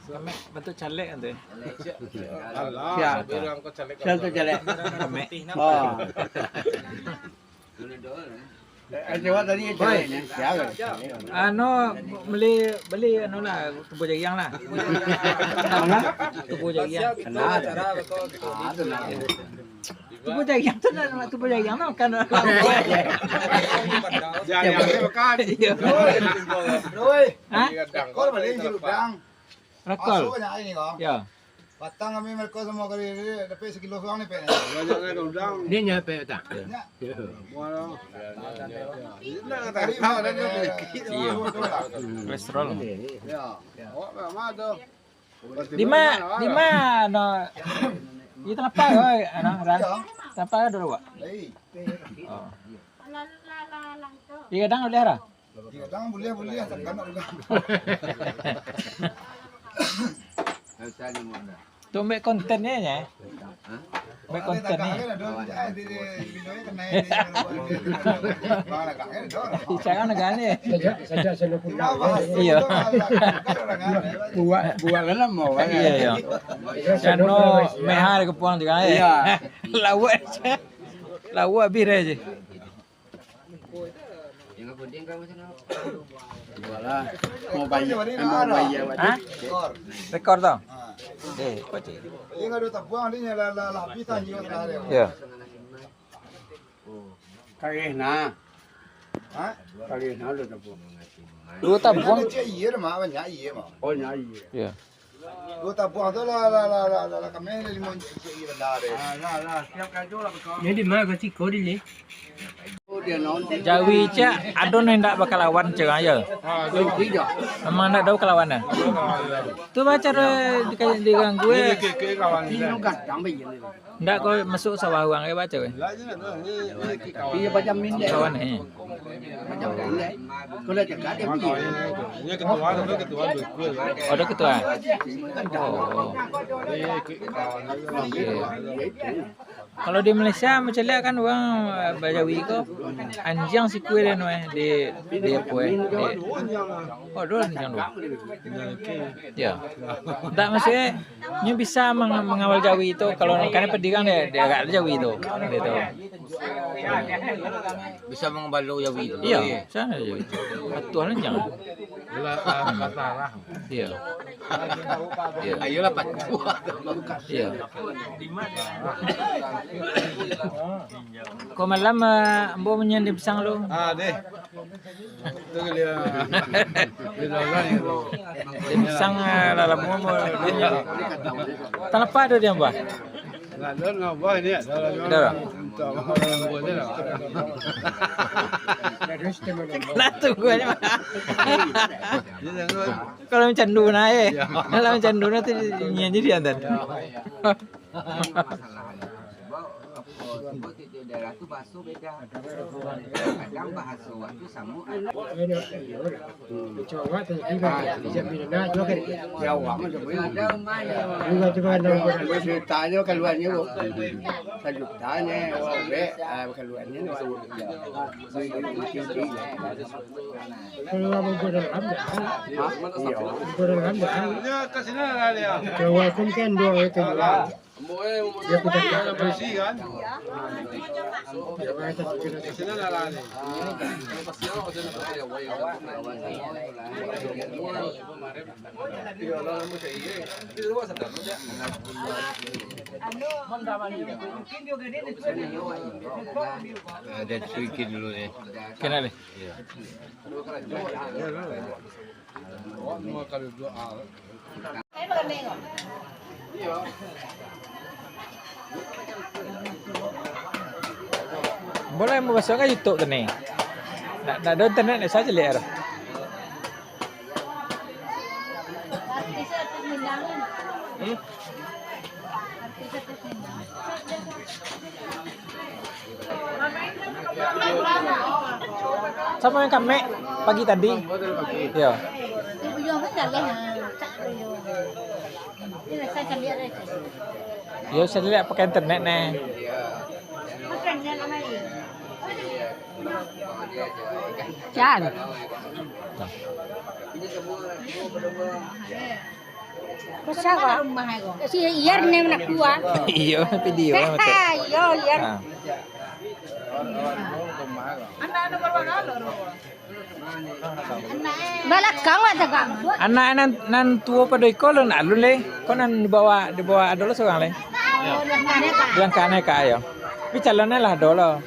Kami bentuk caleg kan tu. Alah, bilang kau caleg. Satu jelek. Kami. Oh. Jawab tadi jelek ni. Siapa? Anu beli anu lah tubuh jagiang lah. Mana? Tubuh jagiang. Kenal. Ada lah. Tubuh jagiang tu nak tubuh jagiang tu kan. Jangan makan. Rồi, Hah? kau balik di udang. Rakol. Asuh banyak ini kau. Ya. Batang kami mereka semua kali ini dapat sekilo soang ni pe. Banyak nak udang. Dia nyampe tak? Ya. Muara. Nak Tadi tahu mana dah dia? Iya. Kolesterol. Ya. Awak memang ada. Di mana no di tanpa oi anak ran. Tanpa ada dulu, Pak. Lai. Oh. Di kadang boleh ara. Di udang boleh takkan nak udang. Tu kontennya ya. Baik konten ni. Jangan negara ni. Saja saya punya. Iya. Buat lah mau. Iya ya. Jano mehar ke puang juga ya. Iya. Lawa bir aja. Buatlah. Mau bayar. Hah? Rekor tau. Baca. Ini ada tabuang ni la pita ni orang ada. Ya. Kali na. Ha? Kali na lu tapu. Dua tabung. Cik iya mah, banyak iya mah. Oh nyai. Ya. Dua tabuang tu la kami limon cik iya benda ada. Lah, siap kaju lah kau. Ni di mana kau kau di ni? Oh dia nonton. Jawi cak adon hendak bakal lawan cak aja. Lebih dah. Memang nak tahu kelawanan. Tu baca diganggu eh. Ke kawan ni. Ini kan tambah je. Ndak kau masuk sawah uang ke baca eh. Lah je ni ke kawan. Dia macam minda. Kawan eh. Macam minda. Kau dah cakap dia pergi. Ni ketua tu ketua dua. Oh, ada ketua. Oh. Ni ke kawan. Kalau di Malaysia macam ni kan orang Bajawi ko anjang si kue dan di apa oh dua anjang dua. Ya. Tak maksudnya nyu bisa mengawal Jawi itu kalau karena pendidikan dia agak Jawi itu. Gitu. Bisa mengembalo Jawi itu. Iya, sana Jawi. Atuan anjang. Lah. Iya. Ya. Ayolah Pak. Iya. Kau malam ambo menyandi pisang lu. Ah deh. Tu dia. Dia ni. Di pisang dalam mo. Tanpa ada dia mbah. Nak don ngabah ni. Dah. Untuk orang buat ni lah. Nah tunggu aja. Dia jangan. Kalau mencandu na kalau mencandu na tu nyanyi dia antar. Daerah tu bahasa beda. Kadang bahasa waktu sama. Coba tu tiba bisa bila juga kan. Jawab macam ni. Ada rumah ya. Juga juga ada. Mesti tanya keluarnya bu. Saya tanya, be keluarnya. Kalau mau gudang ambil. Gudang ambil. Dia kat sini lah dia. Coba kan dua itu. Dia kita Bersih kan? Coba kita Kat sini lah ni. Ada sedikit dulu ni. Kena deh. Awak semua kalau doa. Boleh masuk ke YouTube tu ni. Nak ada internet ni saja lihat. Sama yang kami pagi tadi. Ya. Ya saya lihat pakai internet ni. Chan. Pasaka. Si iyar nem nak kuah. Iya, video mate. Yo iyar. Ah. Balakang ada kang. Anak nan tua pada iko lo nak lu le. Kau nan dibawa adalah seorang le. Yang kane kaya. Bicara lah dolo.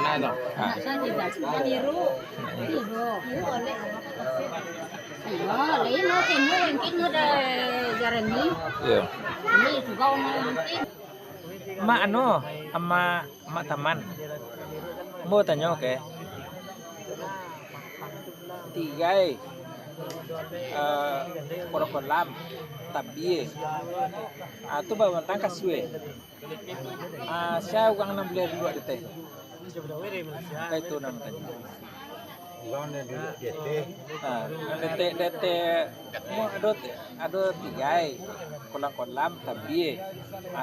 Nah itu. Ah. Biru. Yo, lấy nó thì nó lên cái nó garani. Iya. Ini juga orang Mak ama teman. Mau tanya oke. Tiga kolam tabi. Atau bawa tangkas suwe. Saya uang 6 bulan dulu ada teh. Kayak itu namanya. DT mau ada tiga kolam tabi.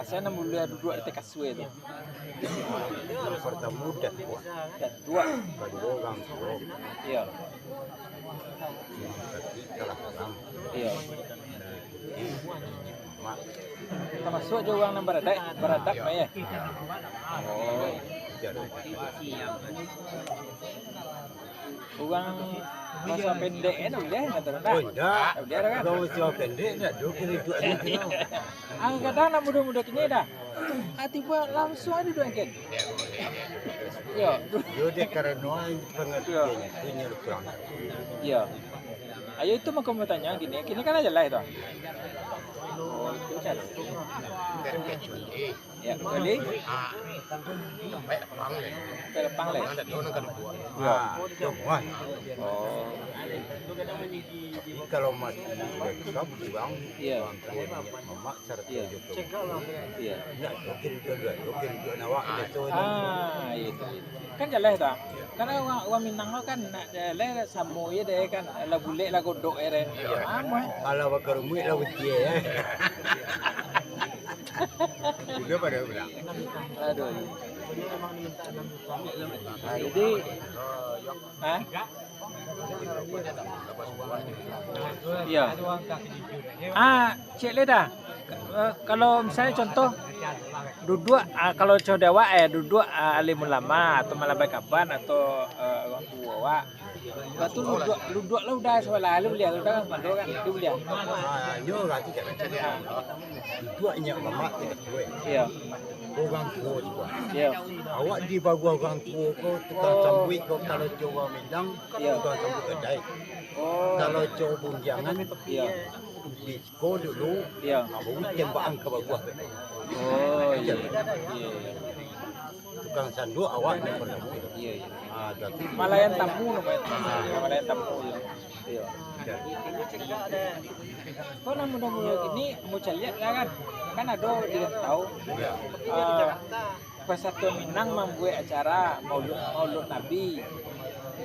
Saya 6 bulan dulu ada teh kasue itu. Pertama dan Dua. kedua orang tua. Iya. Salah orang. Iya. Termasuk juga uang yang beradak ya. Oh. Uang masa pendek itu boleh nggak terus? Enggak. Dia ada kan? Kalau jauh pendek enggak dua kali. Kadang nak muda-muda kini dah. Tiba langsung ada dua kan. Iya. Yo dia karena pengertiannya punya kurang. Iya. Ayo itu mau kamu tanya gini kan aja lah itu. Oh, itu kan. Ya, boleh. Telepang le. Ya, semua. Oh. Kalau masih backup bang, Iya. mama serta Iya. juga. Iya. Ya, dokter nawak itu. Itu. Kan jelas dah. Karena orang Minang lo kan jelas samu ya deh kan la bule la godok ya deh. Kalau bakarumui lah uji ya. Juga pada bilang. Aduh. Jadi, iya. Cik Leda, kalau misalnya contoh duduk kalau codewa duduk alim ulama atau malah baik kapan atau orang tua batu duduk lah udah sebelah lu lihat udah kan mandor kan dia lihat Yo rati jangan. Duduknya mama tidak cuek. iya Orang tua juga. iya Awak di bagu orang tua kau tukang sambut kau kalau coba Minang tukang sambut kedai. oh Kalau coba bunjangan iya di sekolah dulu. iya Baru tembakan ke bagu. oh iya iya Tukang sanduk awak ni pernah. iya Tapi Malayan Tampu namanya Malayan Tampu iya kau nak muda-muda gini mau caliat kan ada dia tahu Persatuan Minang membuat acara Maulud Nabi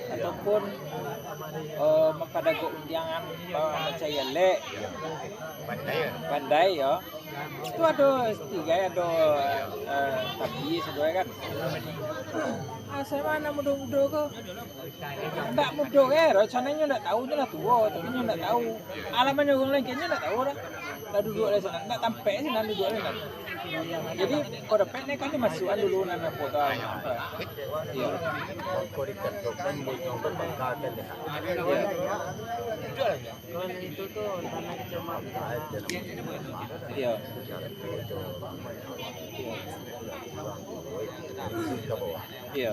ataupun pada undangan percaya lek pandai ya itu ada tiga ada tapi sedua kan saya mana muda-muda kok enggak muda rencananya enggak tahu je lah tua tapi enggak tahu alamannya orang lain kayaknya enggak tahu dah duduk di sana enggak sampai sih nanti duduk di sana jadi kalau dapat ni kan dimasukkan dulu nama foto iya kau dikatakan boleh berbanggakan iya iya iya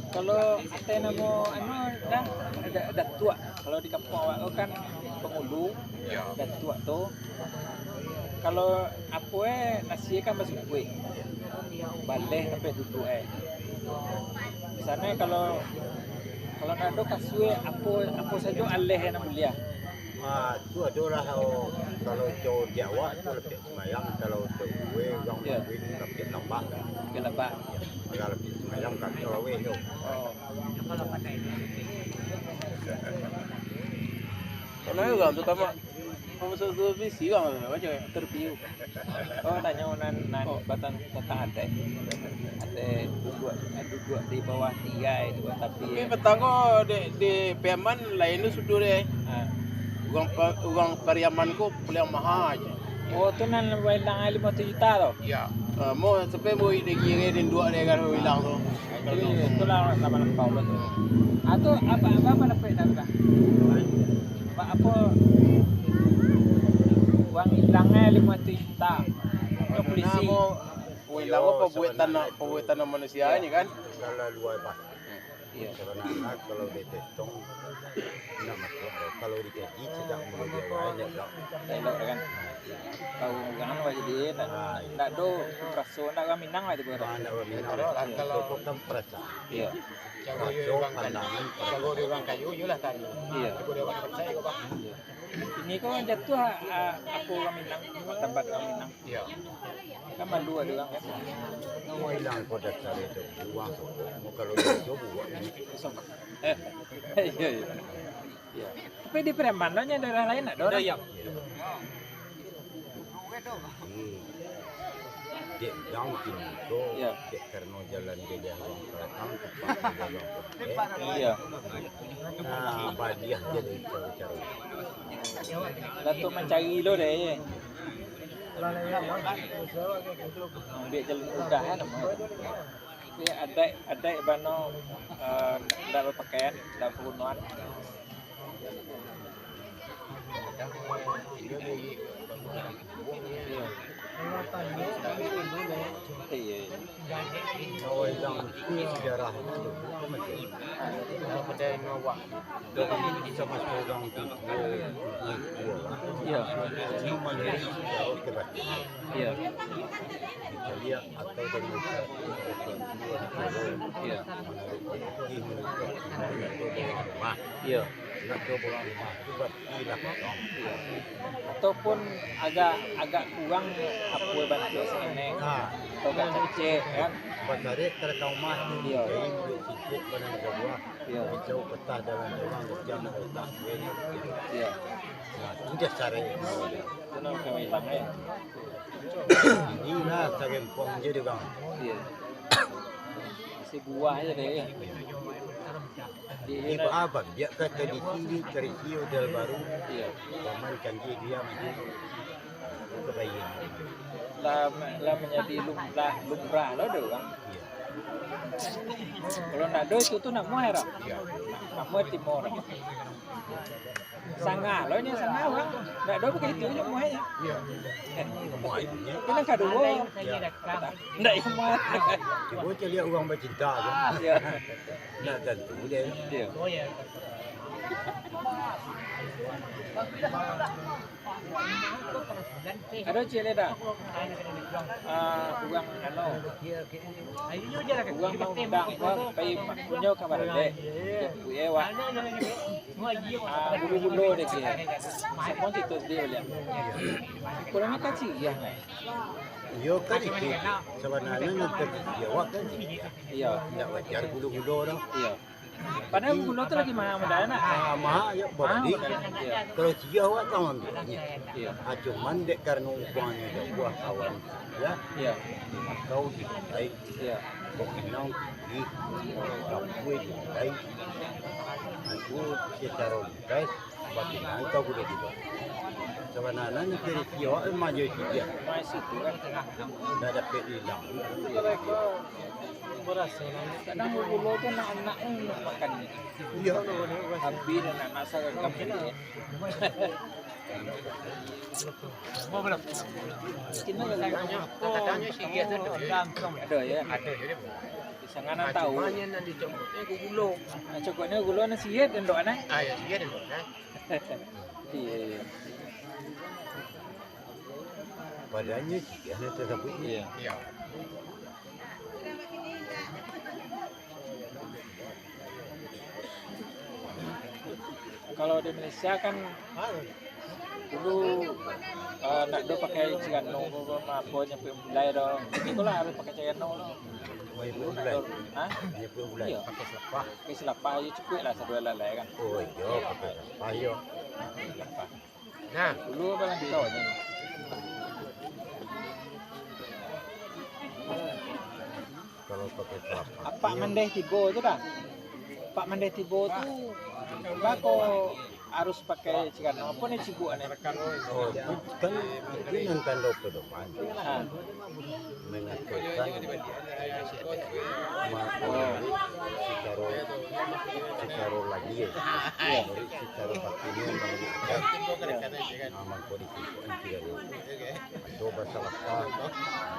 kalau kita nama dah ada tua kalau di kampung awak kan pengulu dan tua tu kalau apa nasi kan masuk kue balik sampai duduk di sana kalau nado kasue apa saja aleh yang mulia tu ada orang kalau jauh Jawa tu lebih semayang kalau gue orang gue lebih nampak kenapa kalau lebih semayang kan kalau gue tu Karena juga terutama Masuk tu visi bang, macam terpiu. Oh tanya nan batan tentang ada duduk di bawah tirai itu tapi. Tapi petang ko di Peman lain tu sudah deh. Uang Pariaman ko paling mahal aja. Oh tu nan hilang 50 juta tau. Ya. Mau sampai mau ide kiri dan dua deh kan hilang tu. Itu lah nama lampau tu. Atau apa dapat dah? Apa uang hilangnya 50 juta ke polisi. Hilang apa buat tanah manusia ini kan? Kalau luar pas. Iya. Sebenarnya kalau ditentong nak masuk. Kalau dikaji sedang mulai awalnya tak. Elok kan. Kau jangan wajib dia nak do raso nak kami nang lah tu berapa. Kalau bukan perasa. Iya. Raso pandangan. Kalau di orang kayu je lah tadi. Iya. Kalau di orang percaya kau bah. Ini kau jatuh aku kami nang tempat kami nang. Iya. Kan malu ada orang kan. Mau hilang pada cara itu uang sokong. Mau kalau itu buat ini. Iya. Iya. Tapi di Preman nya daerah lain ada orang. Iya. Dia yang kini tu, dia kerana jalan dia orang peratang tempat jalan. Iya. Nah, badiah jadi cara-cara. Datuk mencari lo deh. Ambil jalan mudah kan nama. Tapi ada bano dah berpakaian, dah pergunuan. Iya. Kalau yang ini sejarah itu macam Pada Nova. sama orang tu. Iya. Ini mana jauh kebat. Iya. Italia atau Indonesia. Iya. Iya. Nak ke bola rumah tu berhilang. Ataupun agak kurang apa bantu seneng. Atau gak cecek kan. Pasare terkaumah ni Iya. sikit benar sebuah. Iya. Jauh petah dalam orang jam otak ini. Iya. Nah, tidak cara ini. Itu nak kami hilang ya. Inilah sagempong jadi bang. Iya. Masih buah aja deh. Ini apa? Dia kata di sini Terisio del Baru. Iya. Paman janji dia maju kebayan. Lah menjadi lumrah lo deh bang. Iya. Kalau nak do itu tu nak muai rak. Iya. Nak muai timur. Sangga lo ni sangga bang. Nak do pakai itu je muai ya. Iya. Muainya. Kena kadua. Ndak yang muai. Cuba cari orang bercinta je. Iya. Nak tentu dia. Iya. Ada cile dah. Uang ano. Uang mau dang bang. Pai punya kabar deh. Gue wa. Bulu-bulu deh kia. Semua itu dia lihat. Kurang macam sih ya. Yo kan itu sebenarnya nanti jawab kan. Iya. Tidak wajar bulu-bulu dah. Iya. Padahal bulu tu lagi mahal mudah nak. Mahal ya body. Iya. Kalau dia awak tahu ambilnya. Iya. Cuman dek karena uangnya jauh kawan ya. Iya. Kau baik. Iya. Kau kenal di kampung di baik. Aku secara lintas bagaimana kau boleh juga. Sebenarnya dari dia maju dia. Masih tu kan. Dah dapat hilang. Kadang bulu tu nak makan. Iya. Hampir nak masak kami ni. Mau berapa? Kita Katanya sih dia tu ada ya. ada je dia. Sanganan tahu. Banyak nanti cokoknya ke gulung. Cokoknya gula nasi sihat dan doa nak. Ya dia ada kan. Iya. Padanya dia nak tersebut. Iya. Ya. Kalau di Malaysia kan dulu nak do pakai cigano apa nyampe mulai do. Itu lah harus pakai cigano. Mai bulan. Hah? Dia bulan. Iya. Pakai selapah. Pakai selapah aja cukup lah satu helai kan. Oh iya, pakai selapah yo. Selapah. Nah, Dulu apa lagi kau aja. Kalau pakai kelapa. Apa mandeh tibo tu dah. Pak mandeh tibo tu bako harus pakai cikan apa ni cibu ane. Oh, kan ginankan daw ke depan. Ha. Mengatakan secara lagi ya. Secara batinnya mengatakan aman politik anti-garo. Coba salahkan,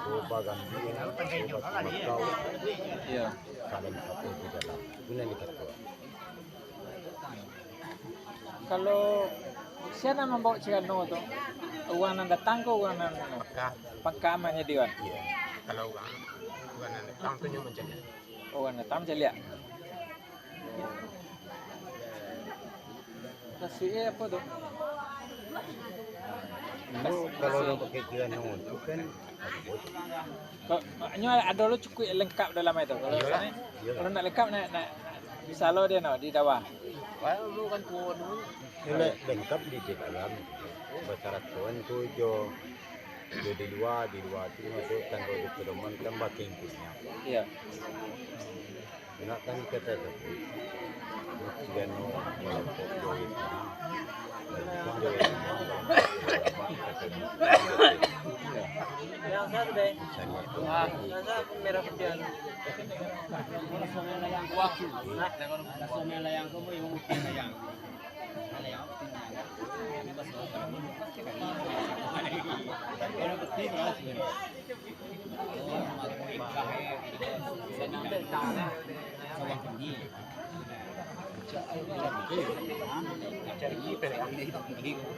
coba gambir, coba makau. Ya. Kalian satu di dalam. Guna ni kata. Kalau siapa membawa cikano tu, uang nan datang ke uang nan pengkamannya dia. kalau bukan tang tu nyo macam ni. Uang datang je lihat. Nasi apa tu? Kalau nak pakai kiran itu kan Nyo ada lo cukup lengkap dalam itu. Kalau nak lengkap nak bisa lo dia di bawah. Wah, lu kan kuat dulu. Ini lengkap di dalam persatuan tu jo di luar tu masuk kan do di pedoman kan baking punya. Iya. Nak kan kata tu. Kiran no walaupun jo itu. Yang satu deh. Wah, Yang merah putih.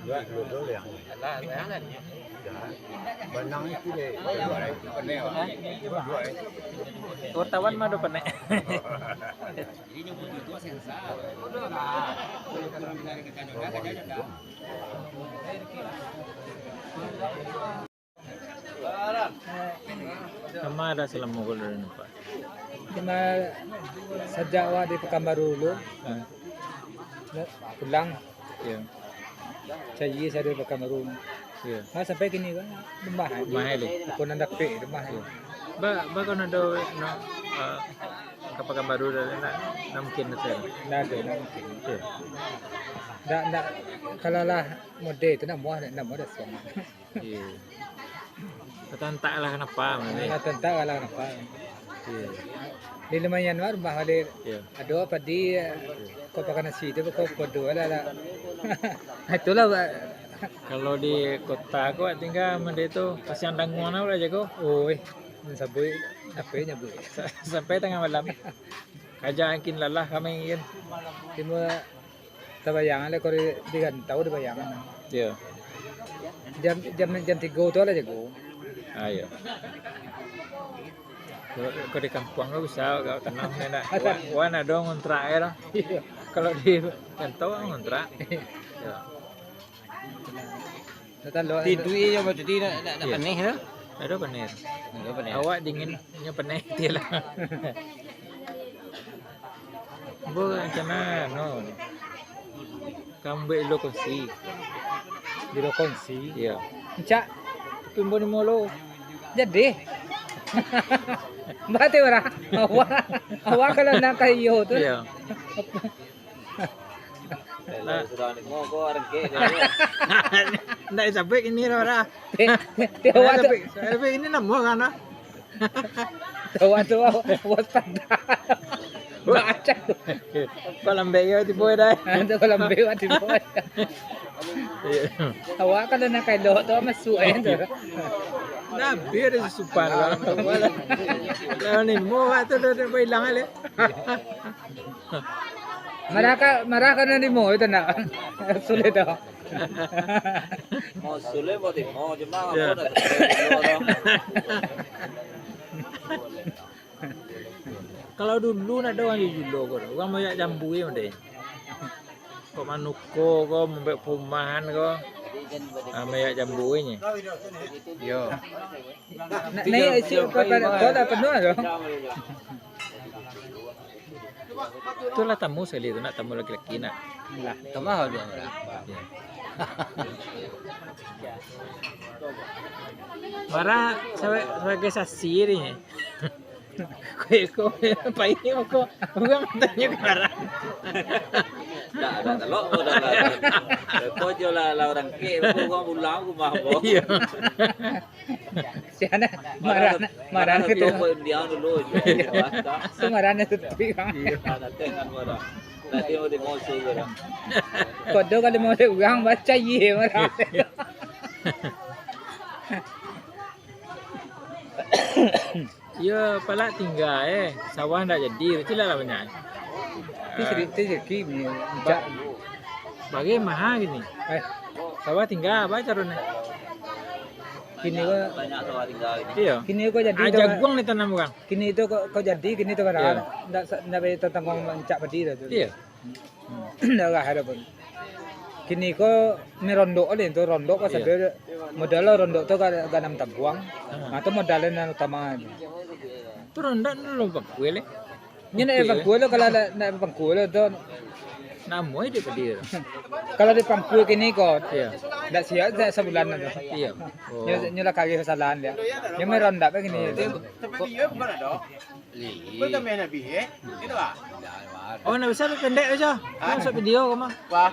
dua yang. Benang itu deh. Wartawan mah do penek. Sama ada selama golongan Pak. Kena sejak awak di Pekanbaru dulu pulang Ya. saya saya di Pekanbaru. Ya. Sampai kini kan rumah. Mahal ni. Aku nak pe rumah. Ba kau nak do no kapakan baru dah nak mungkin nak sel. Nak ada nak mungkin. Ya. Nak kalau lah model tu nak muah dah semua. Ya. Kata entahlah kenapa ni. Nak tentang kalau kenapa. Ya. Di lumayan rumah ada Ya. ada apa di kau pakai nasi tu kau podo lah. Itulah Kalau di kota aku tinggal mende tu kasihan danguan lah jago. oi sabui apa nyabui. Sampai tengah malam. Kaja angkin lalah kami ingin. Cuma tabayang le kau digantau tabayangan. Ya. Jam 3 tu lah jago. Ayo. Kau di kampung lo bisa kau tanam ni nak. Wan ada ngontrak lah. Kalau di kantau ngontrak. Ya. Tidur je macam tu nak pening dah. Ada panen. Ada pening. Awak dinginnya panen dia lah. Bu macam mana? No. Kamu belo kongsi. Di kongsi. Ya. Cak Tumbo ni molo. jadi. Bate ora. Awak kalau nak kayo tu. Ya. Sudah ni mau kau orang ke. Ndak sampai ini ora. Awak tu Sampai ini namo kan? awak tu waspada. Baca. Kau lambai yo tibo dah. Anda kalau bewa di bawah. Awak kalau nak kayo tu masuk tu. Nah, biar supan lah. Lalu ni mau tu dah hilang ale. Marah kan ni mo itu nak sulit tu. Mau sulit mau di mau cuma Ya. aku dah. Kalau dulu nak ada orang julo kau, orang mau yak jambu ye mende. Kau manuko, kau membek perumahan kau, yak jambu ni. Yo. Naik isi kau dah penuh tu. Itulah tamu sekali tu nak tamu laki-laki nak. Kemah dia. Ya. Marah sebagai saksi ni. Kau pai ni aku tanya ke marah. Dah telok ko dah. Ko jo la orang ke ko ulang ko mah bo. Iya. Siapa marah ke tu? Dia dulu. Tu marahnya tu kan. Ada dengan marah. Nanti mau ngoso gara. Kodo kalau mau ada orang baca ye marah. Ya, pala tinggal sawah ndak jadi, itu lah banyak. Rezeki ni. Cak Bagi mahal gini. Sawah tinggal apa caranya? kini ko Banyak sawah tinggal ini. Iya. kini ko jadi tu. Jagung ni tanam bukan? Kini itu kau jadi kini tu kan. Ndak tentang kau mencak bedi tu. Iya. Ndak ada pun. Kini ko merondok ni tu rondok ko sampai modal rondok tu kan ganam tabuang. Atau modalnya utama. Tu rendah dulu bakul le. Ni nak bangkul kalau nak bangkul tu Namoy di pedir. kalau di bangkul kini ko Iya. ndak siap sebulan tu. Iya. Oh. Nyula kaki kesalahan dia. Yang merondak begini. Tapi dia bukan ada. Bukan main nabi Itu lah. Oh, nak bisa pendek aja. Masuk video kau mah. Wah,